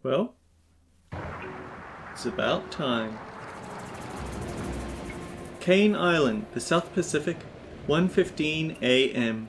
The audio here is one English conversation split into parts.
Well, it's about time. Kane Island, the South Pacific, 1:15 a.m.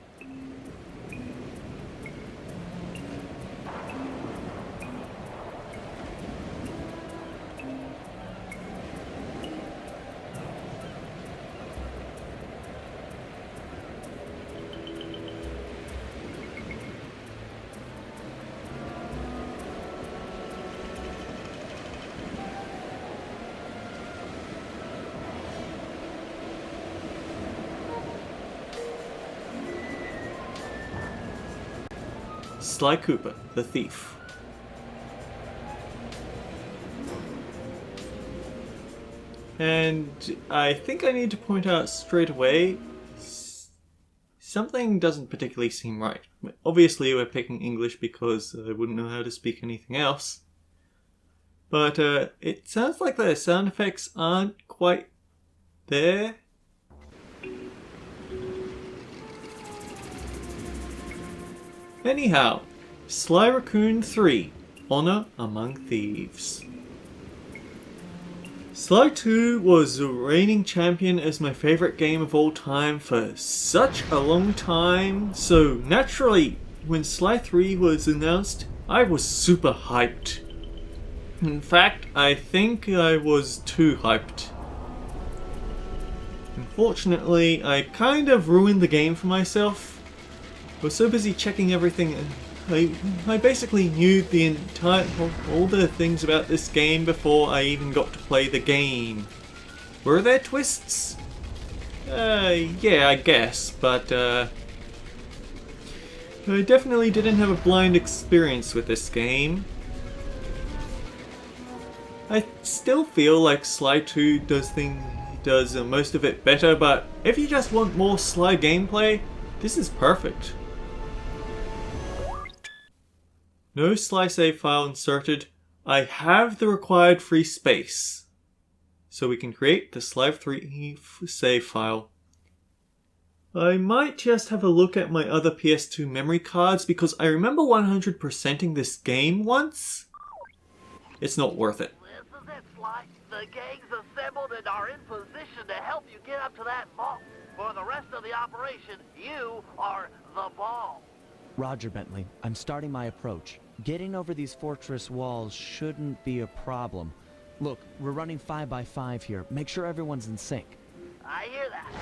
Sly Cooper, the thief. And I think I need to point out straight away, something doesn't particularly seem right. Obviously we're picking English because I wouldn't know how to speak anything else. But it sounds like the sound effects aren't quite there. Anyhow, Sly Raccoon 3, Honor Among Thieves. Sly 2 was the reigning champion as my favourite game of all time for such a long time, so naturally, when Sly 3 was announced, I was super hyped. In fact, I think I was too hyped. Unfortunately, I kind of ruined the game for myself. I was so busy checking everything, I basically knew all the things about this game before I even got to play the game. Were there twists? Yeah, I guess, but I definitely didn't have a blind experience with this game. I still feel like Sly 2 does most of it better, but if you just want more Sly gameplay, this is perfect. No Sly save file inserted. I have the required free space, so we can create the Sly 3 save file. I might just have a look at my other PS2 memory cards because I remember 100%ing this game once. It's not worth it. This is it, Sly. The gang's assembled and are in position to help you get up to that vault. For the rest of the operation, you are the ball. Roger, Bentley. I'm starting my approach. Getting over these fortress walls shouldn't be a problem. Look, we're running 5x5 here. Make sure everyone's in sync. I hear that.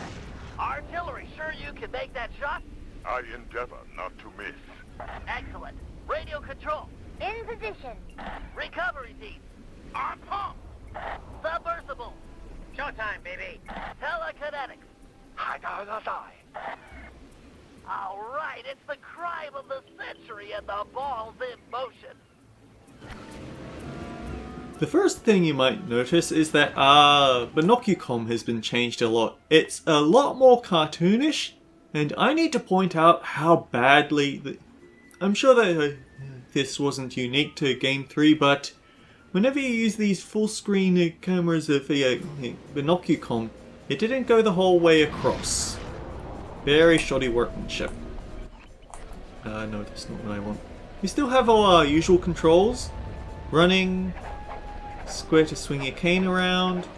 Artillery, sure you can make that shot? I endeavor not to miss. Excellent. Radio control. In position. Recovery team. On pump. Submersible. Showtime, baby. Telekinetics. All right, it's the crime of the century and the ball's in motion. The first thing you might notice is that Binocucom has been changed a lot. It's a lot more cartoonish, and I need to point out how badly... I'm sure that this wasn't unique to Game 3, but whenever you use these full-screen cameras of Binocucom, it didn't go the whole way across. Very shoddy workmanship. No, that's not what I want. We still have all our usual controls. Running, square to swing your cane around,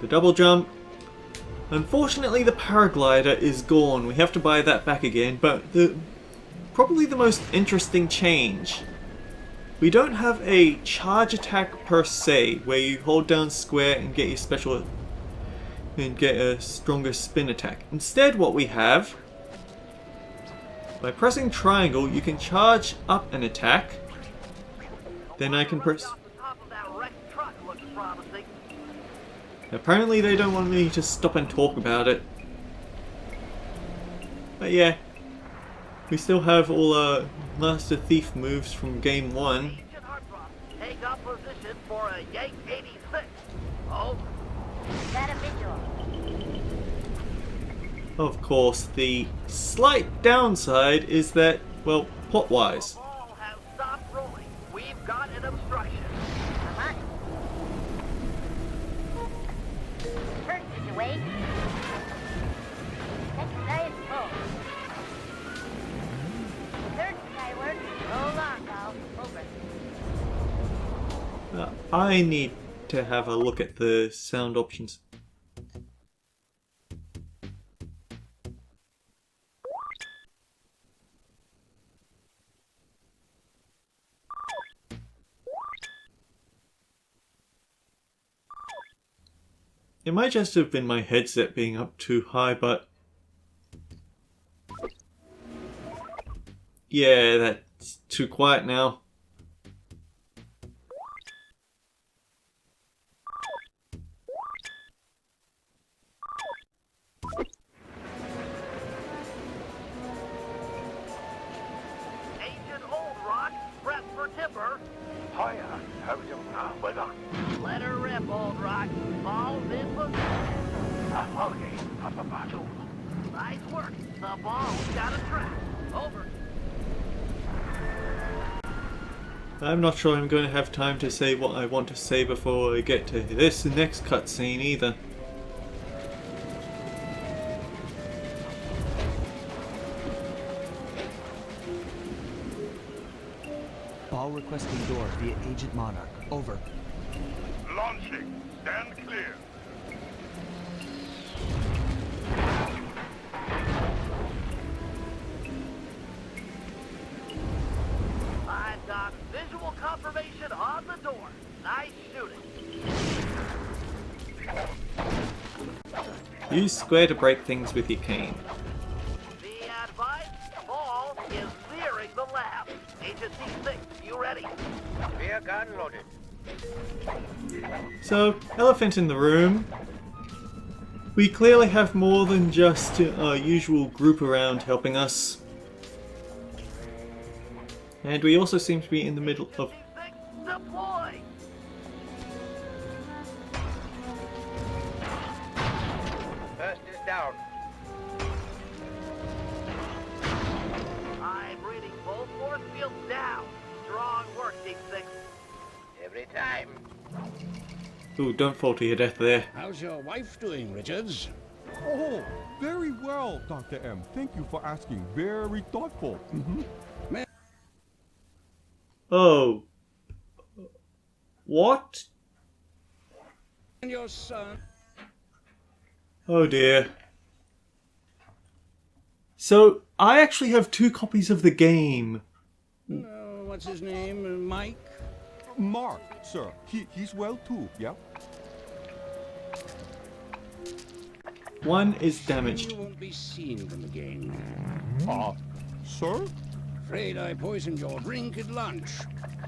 the double jump. Unfortunately the paraglider is gone. We have to buy that back again, but probably the most interesting change. We don't have a charge attack per se, where you hold down square and get your special and get a stronger spin attack. Instead what we have, by pressing triangle you can charge up an attack, then I can press... Apparently they don't want me to stop and talk about it. But yeah, we still have all our Master Thief moves from Game 1. Take up position for a Yank 86. Over. Got a visual. Of course, the slight downside is that, well, plot-wise. The ball has stopped rolling. We've got an obstruction. Come on. First is away. Second eye is full. Third skyward. Roll on, pal. Over. I need to have a look at the sound options. It might just have been my headset being up too high, but yeah, that's too quiet now. Agent Old Rock, prep for timber. Hiya, how you weather? Let her rip, Old Rock. Ball's in position. Okay, Papa Battle. Nice work. The ball's got a track. Over. I'm not sure I'm going to have time to say what I want to say before I get to this next cutscene either. Ball requesting door via Agent Monarch. Over. Launching. Stand clear. I've got visual confirmation on the door. Nice shooting. Use square to break things with your cane. Be advised, ball is nearing the lab. Agent C6, you ready? Rear gun loaded. So, elephant in the room. We clearly have more than just our usual group around helping us. And we also seem to be in the middle of... C6, deploy! First is down. I'm reading both force fields down. Strong work, C6. Every time. Ooh, don't fall to your death there. How's your wife doing, Richards? Oh, very well, Dr. M. Thank you for asking. Very thoughtful. Oh. What? And your son? Oh dear. So, I actually have 2 copies of the game. What's his name? Mike? Mark, sir. He's well too, yeah? One is damaged. You won't be seen from the game. Sir? Afraid I poisoned your drink at lunch.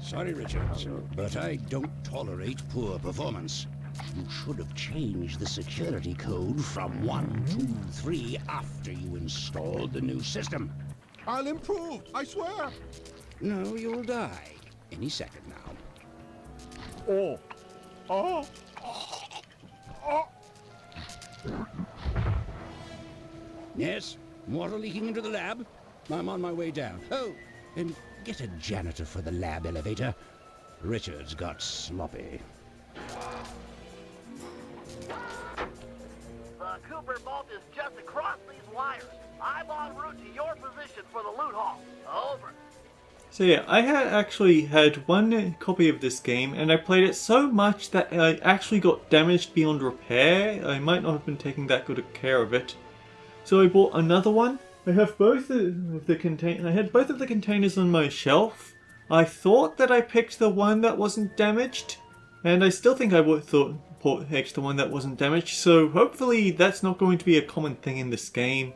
Sorry, Richards, but I don't tolerate poor performance. You should have changed the security code from 1, 2, 3 after you installed the new system. I'll improve, I swear. No, you'll die. Any second now. Oh. Oh. Oh. Yes? Water leaking into the lab? I'm on my way down. Oh, and get a janitor for the lab elevator. Richards got sloppy. The Cooper vault is just across these wires. I'm en route to your position for the loot haul. Over. So yeah, I had actually had 1 copy of this game, and I played it so much that I actually got damaged beyond repair. I might not have been taking that good care of it. So I bought another one. I have both of the I had both of the containers on my shelf. I thought that I picked the one that wasn't damaged, and I still think I would picked the one that wasn't damaged. So hopefully that's not going to be a common thing in this game.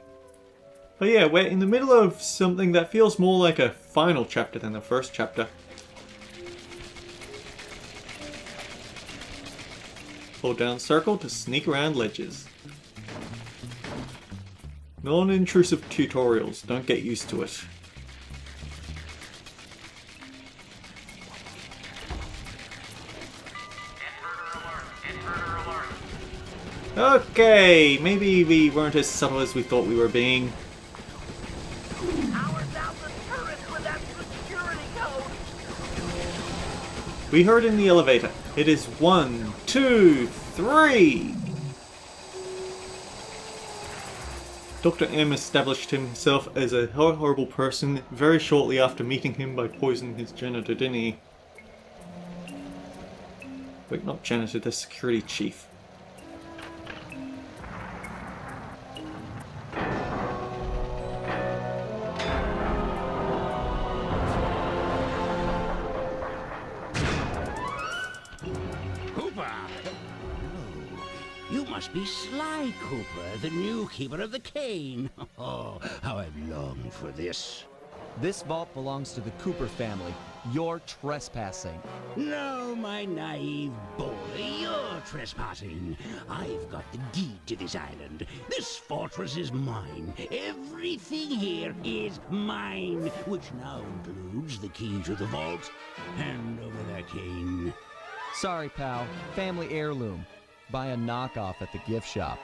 But yeah, we're in the middle of something that feels more like a final chapter than the first chapter. Hold down circle to sneak around ledges. Non-intrusive tutorials, don't get used to it. Okay, maybe we weren't as subtle as we thought we were being. Power down the turret with that security code. We heard in the elevator. It is 1, 2, 3! Dr. M established himself as a horrible person very shortly after meeting him by poisoning his janitor, didn't he? Wait, not janitor, the security chief. Cooper! You must be Sly Cooper, the new keeper of the cane. Oh, how I've longed for this. This vault belongs to the Cooper family. You're trespassing. No, my naive boy, you're trespassing. I've got the deed to this island. This fortress is mine. Everything here is mine, which now includes the key to the vault. Hand over that cane. Sorry, pal. Family heirloom. Buy a knockoff at the gift shop.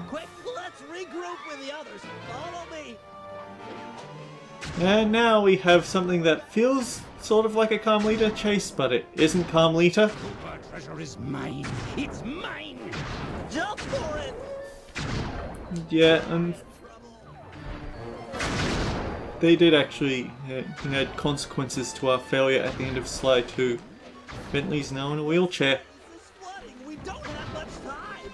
Quick, let's regroup with the others. Follow me. And now we have something that feels sort of like a Carmelita chase, but it isn't Carmelita. Cooper treasure is mine. It's mine. Jump for it. Yeah, and they did actually had consequences to our failure at the end of Sly 2. Bentley's now in a wheelchair. This is flooding. We don't have much time.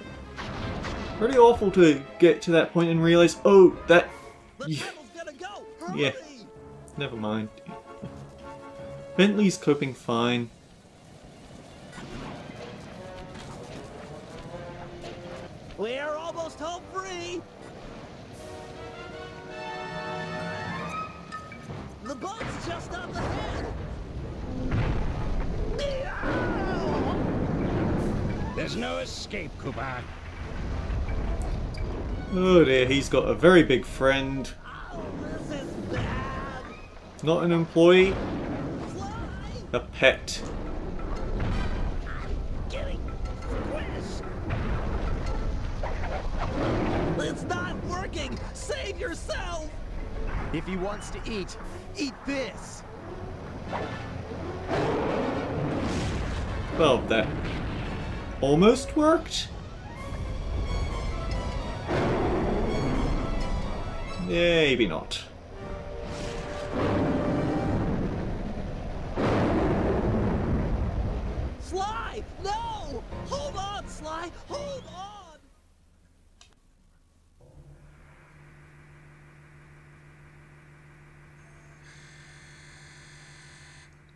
Pretty awful to get to that point and realize, oh, that... The Yeah, tunnel's gonna go. Hurry. yeah, never mind. Bentley's coping fine. We're almost home free. The boat's just up ahead. There's no escape, Cooper. Oh dear, he's got a very big friend. Oh, this is bad. Not an employee, Fly. a pet. Getting squished. It's not working. Save yourself. If he wants to eat this. Well, that almost worked. Maybe not. Sly, no! Hold on, Sly. Hold on.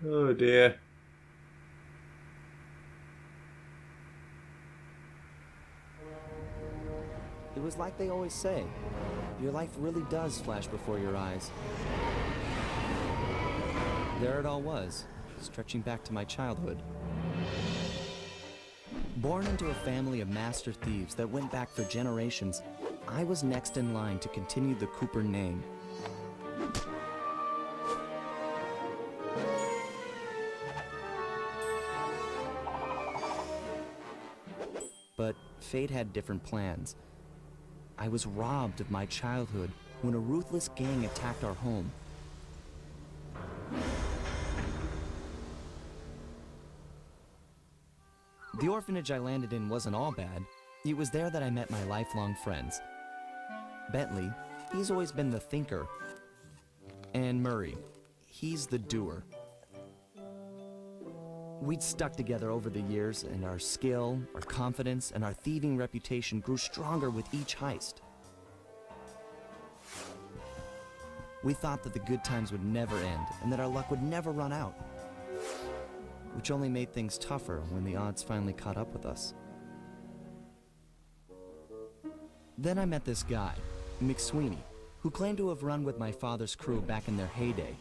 Oh dear. It was like they always say. Your life really does flash before your eyes. There it all was, stretching back to my childhood. Born into a family of master thieves that went back for generations, I was next in line to continue the Cooper name. But fate had different plans. I was robbed of my childhood when a ruthless gang attacked our home. The orphanage I landed in wasn't all bad. It was there that I met my lifelong friends. Bentley, he's always been the thinker. And Murray, he's the doer. We'd stuck together over the years, and our skill, our confidence, and our thieving reputation grew stronger with each heist. We thought that the good times would never end, and that our luck would never run out. Which only made things tougher when the odds finally caught up with us. Then I met this guy, McSweeney, who claimed to have run with my father's crew back in their heyday.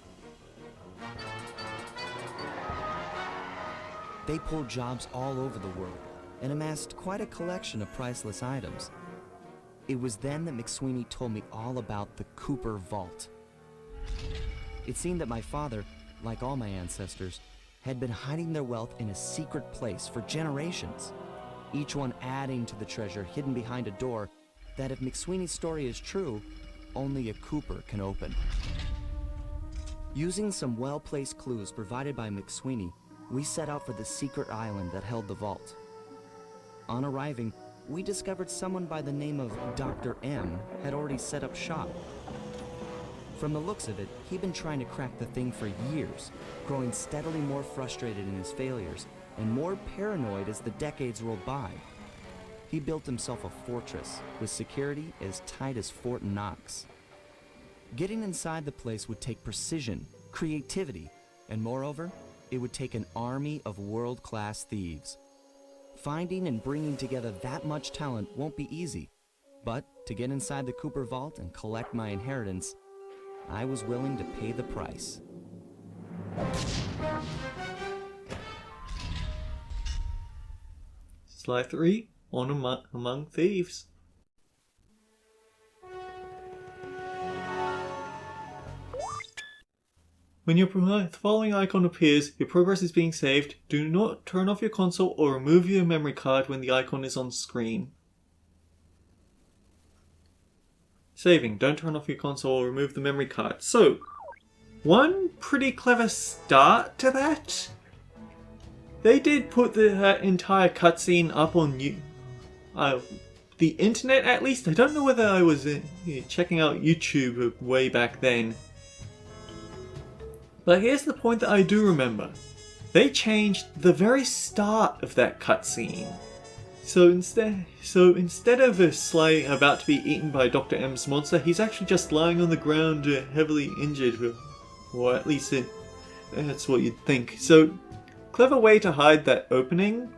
They pulled jobs all over the world and amassed quite a collection of priceless items. It was then that McSweeney told me all about the Cooper Vault. It seemed that my father, like all my ancestors, had been hiding their wealth in a secret place for generations, each one adding to the treasure hidden behind a door that, if McSweeney's story is true, only a Cooper can open. Using some well-placed clues provided by McSweeney, we set out for the secret island that held the vault. On arriving, we discovered someone by the name of Dr. M had already set up shop. From the looks of it, he'd been trying to crack the thing for years, growing steadily more frustrated in his failures and more paranoid as the decades rolled by. He built himself a fortress with security as tight as Fort Knox. Getting inside the place would take precision, creativity, and moreover, it would take an army of world-class thieves. Finding and bringing together that much talent won't be easy, but to get inside the Cooper Vault and collect my inheritance, I was willing to pay the price. Sly 3 on Among Thieves. When the following icon appears, your progress is being saved. Do not turn off your console or remove your memory card when the icon is on screen. Saving. Don't turn off your console or remove the memory card. So, one pretty clever start to that. They did put the entire cutscene up on the internet at least. I don't know whether I was checking out YouTube way back then. But here's the point that I do remember. They changed the very start of that cutscene. So instead of Sly about to be eaten by Dr. M's monster, he's actually just lying on the ground heavily injured. Or at least that's what you'd think. So, clever way to hide that opening.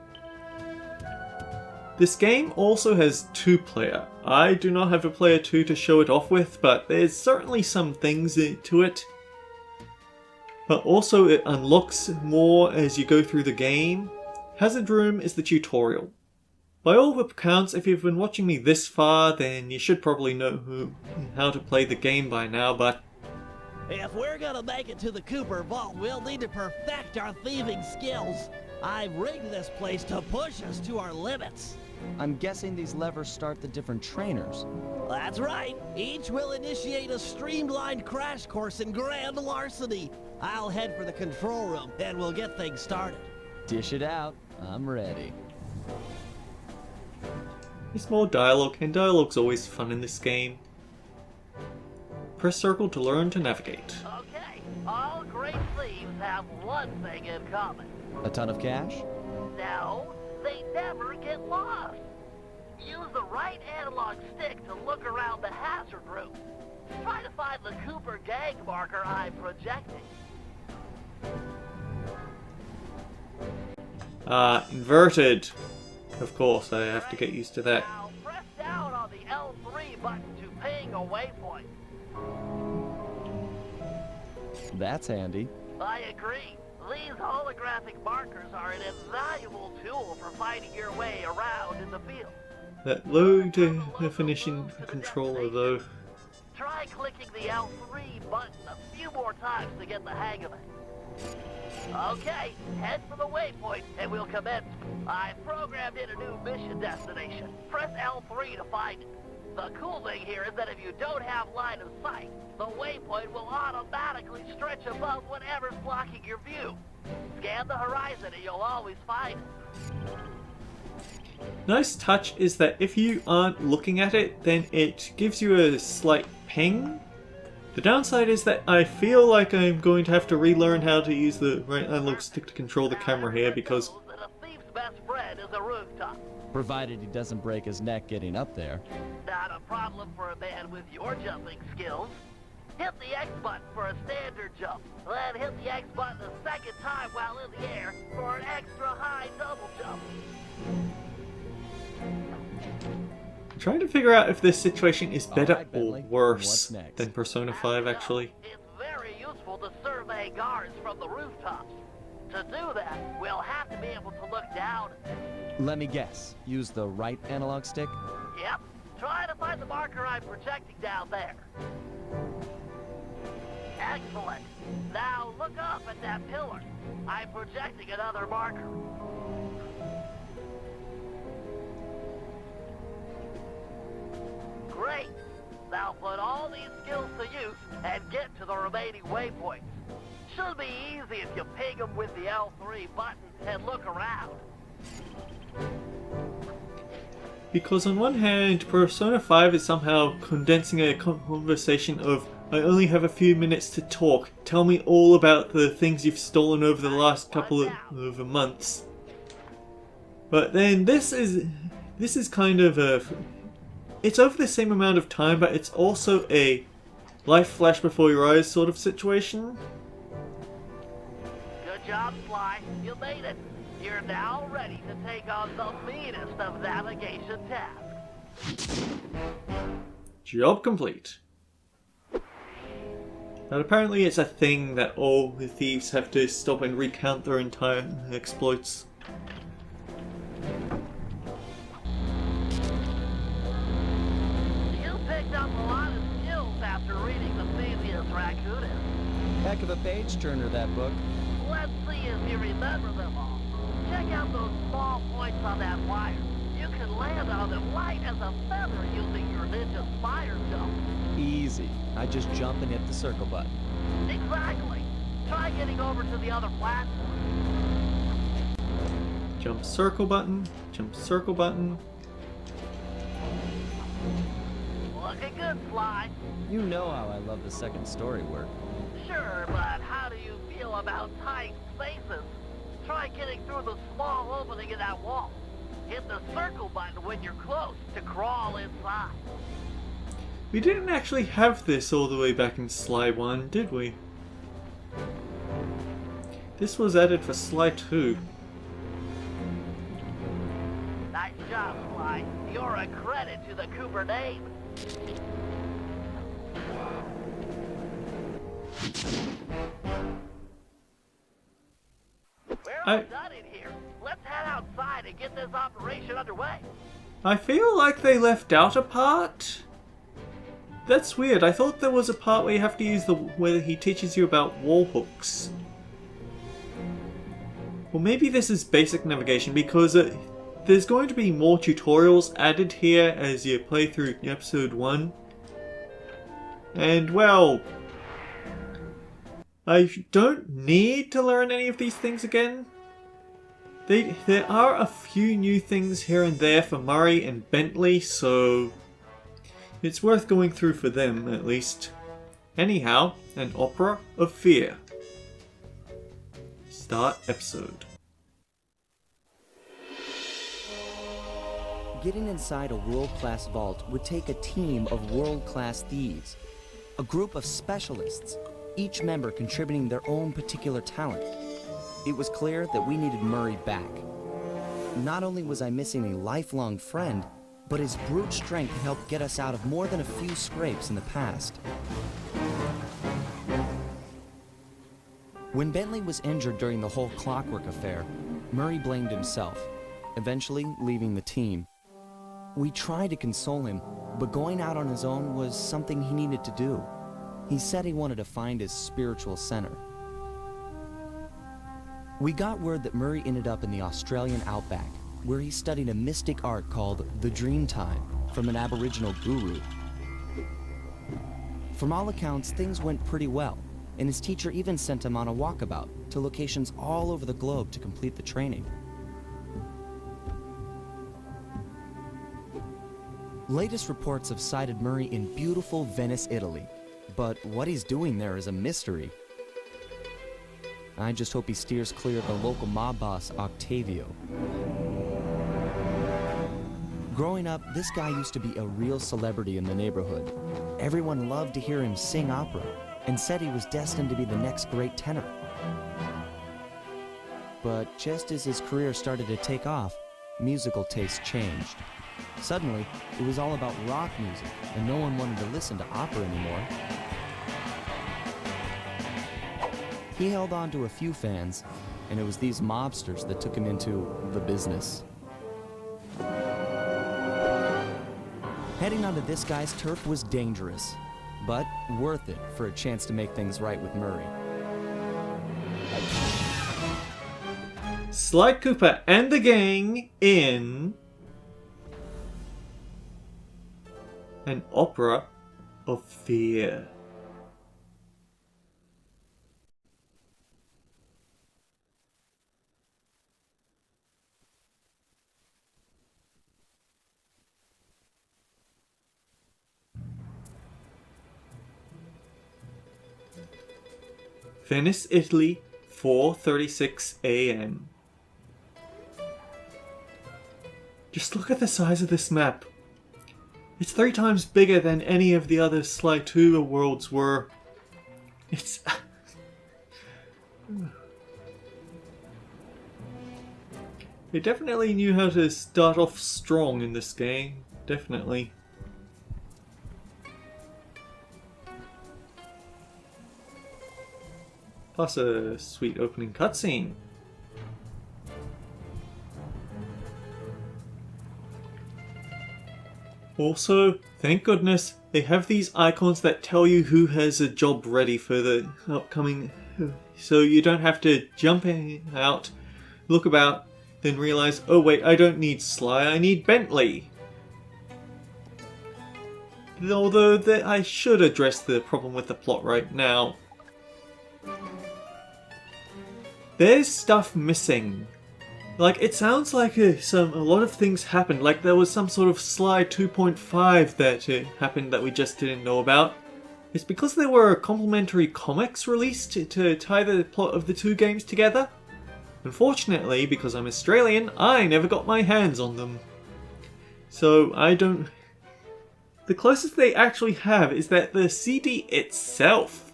This game also has 2-player. I do not have a player 2 to show it off with, but there's certainly some things to it. But also it unlocks more as you go through the game. Hazard Room is the tutorial. By all accounts, if you've been watching me this far, then you should probably know how to play the game by now, but If we're gonna make it to the Cooper Vault, we'll need to perfect our thieving skills. I've rigged this place to push us to our limits. I'm guessing these levers start the different trainers. That's right. Each will initiate a streamlined crash course in grand larceny. I'll head for the control room, and we'll get things started. Dish it out. I'm ready. there's more dialogue, and dialogue's always fun in this game. Press circle to learn to navigate. Okay, all great thieves have one thing in common. A ton of cash? No, they never get lost. Use the right analog stick to look around the hazard room. Try to find the Cooper gang marker I'm projecting. Inverted. Of course, I have to get used to that. Now press down on the L3 button to ping a waypoint. That's handy. I agree. These holographic markers are an invaluable tool for finding your way around in the field. That low definition controller though. Try clicking the L3 button a few more times to get the hang of it. Okay, head for the waypoint and we'll commence. I've programmed in a new mission destination. Press L3 to find it. The cool thing here is that if you don't have line of sight, the waypoint will automatically stretch above whatever's blocking your view. Scan the horizon and you'll always find it. Nice touch is that if you aren't looking at it, then it gives you a slight ping. The downside is that I feel like I'm going to have to relearn how to use the right analog stick to control the camera here because And a thief's best friend is a rooftop. Provided he doesn't break his neck getting up there. Not a problem for a man with your jumping skills. Hit the X button for a standard jump, then hit the X button a second time while in the air for an extra high double jump. I'm trying to figure out if this situation is better Alright, Bentley. or worse What's next? than Persona 5 actually. It's very useful to survey guards from the rooftops. To do that, we'll have to be able to look down. Let me guess. Use the right analog stick? Yep. Try to find the marker I'm projecting down there. Excellent. Now look up at that pillar. I'm projecting another marker. Great. Now put all these skills to use and get to the remaining waypoints. Should be easy if you ping them with the L3 button and look around. Because on one hand, Persona 5 is somehow condensing a conversation of I only have a few minutes to talk. Tell me all about the things you've stolen over the last couple of months. But then this is kind of a... It's over the same amount of time, but it's also a life flash before your eyes sort of situation. Good job, Sly. You made it. You're now ready to take on the meanest of navigation tasks. Job complete. And apparently it's a thing that all the thieves have to stop and recount their entire exploits. You picked up a lot of skills after reading the Theseus Raccoonus. Heck of a page turner, that book. Let's see if you remember them all. Check out those small points on that wire. You can land on them light as a feather using your ninja spire jump. Easy. I just jump and hit the circle button. Exactly. Try getting over to the other platform. Jump circle button, jump circle button. Looking good, Sly. You know how I love the second story work. Sure, but how do you feel about tight spaces? Try getting through the small opening in that wall. Hit the circle button when you're close to crawl inside. We didn't actually have this all the way back in Sly 1, did we? This was added for Sly 2. Nice job, Sly. You're a credit to the Cooper name. We're all done in here. Let's head outside and get this operation underway. I feel like they left out a part. That's weird. I thought there was a part where you have to use where he teaches you about wall hooks. Well, maybe this is basic navigation because there's going to be more tutorials added here as you play through episode 1. And well, I don't need to learn any of these things again. There are a few new things here and there for Murray and Bentley, so it's worth going through for them, at least. Anyhow, an opera of fear. Start episode. Getting inside a world-class vault would take a team of world-class thieves. A group of specialists, each member contributing their own particular talent. It was clear that we needed Murray back. Not only was I missing a lifelong friend, but his brute strength helped get us out of more than a few scrapes in the past. When Bentley was injured during the whole Clockwork affair, Murray blamed himself, eventually leaving the team. We tried to console him, but going out on his own was something he needed to do. He said he wanted to find his spiritual center. We got word that Murray ended up in the Australian outback, where he studied a mystic art called the Dreamtime from an Aboriginal guru. From all accounts, things went pretty well, and his teacher even sent him on a walkabout to locations all over the globe to complete the training. Latest reports have cited Murray in beautiful Venice, Italy, but what he's doing there is a mystery. I just hope he steers clear of the local mob boss, Octavio. Growing up, this guy used to be a real celebrity in the neighborhood. Everyone loved to hear him sing opera and said he was destined to be the next great tenor. But just as his career started to take off, musical tastes changed. Suddenly, it was all about rock music, and no one wanted to listen to opera anymore. He held on to a few fans, and it was these mobsters that took him into the business. Heading onto this guy's turf was dangerous, but worth it for a chance to make things right with Murray. Sly Cooper and the gang in an opera of fear. Venice, Italy, 4:36 a.m. Just look at the size of this map. It's 3 times bigger than any of the other Sly 2 worlds were. It's... They definitely knew how to start off strong in this game. Definitely. Plus a sweet opening cutscene. Also, thank goodness, they have these icons that tell you who has a job ready for the upcoming... So you don't have to jump out, look about, then realize, oh wait, I don't need Sly, I need Bentley. Although I should address the problem with the plot right now. There's stuff missing. Like, it sounds like a lot of things happened. Like, there was some sort of Sly 2.5 that happened that we just didn't know about. It's because there were complementary comics released to tie the plot of the 2 games together. Unfortunately, because I'm Australian, I never got my hands on them. So, I don't... The closest they actually have is that the CD itself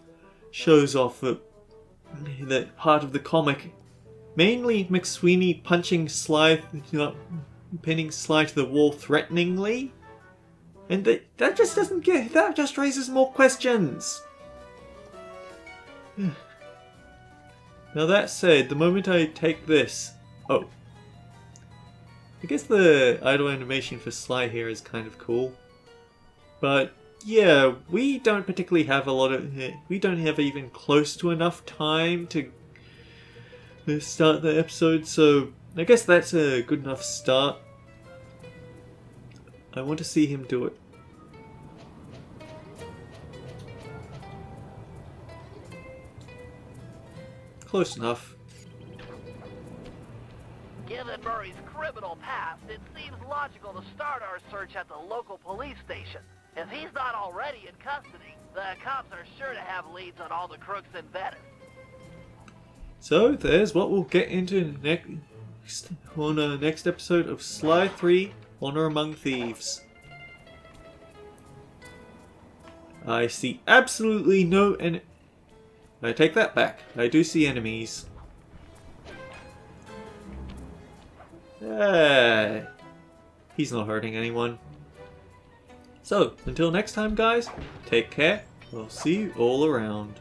shows off the part of the comic. Mainly McSweeney punching Sly, pinning Sly to the wall threateningly. And that just doesn't get... That just raises more questions. Now that said, the moment I take this... Oh. I guess the idle animation for Sly here is kind of cool. But, yeah, we don't particularly have a lot of... We don't have even close to enough time to start the episode, so I guess that's a good enough start. I want to see him do it. Close enough. Given Murray's criminal past, it seems logical to start our search at the local police station. If he's not already in custody, the cops are sure to have leads on all the crooks in Venice. So there's what we'll get into next on our next episode of Sly 3: Honor Among Thieves. I see absolutely no I take that back. I do see enemies. He's not hurting anyone. So, until next time guys, take care. We'll see you all around.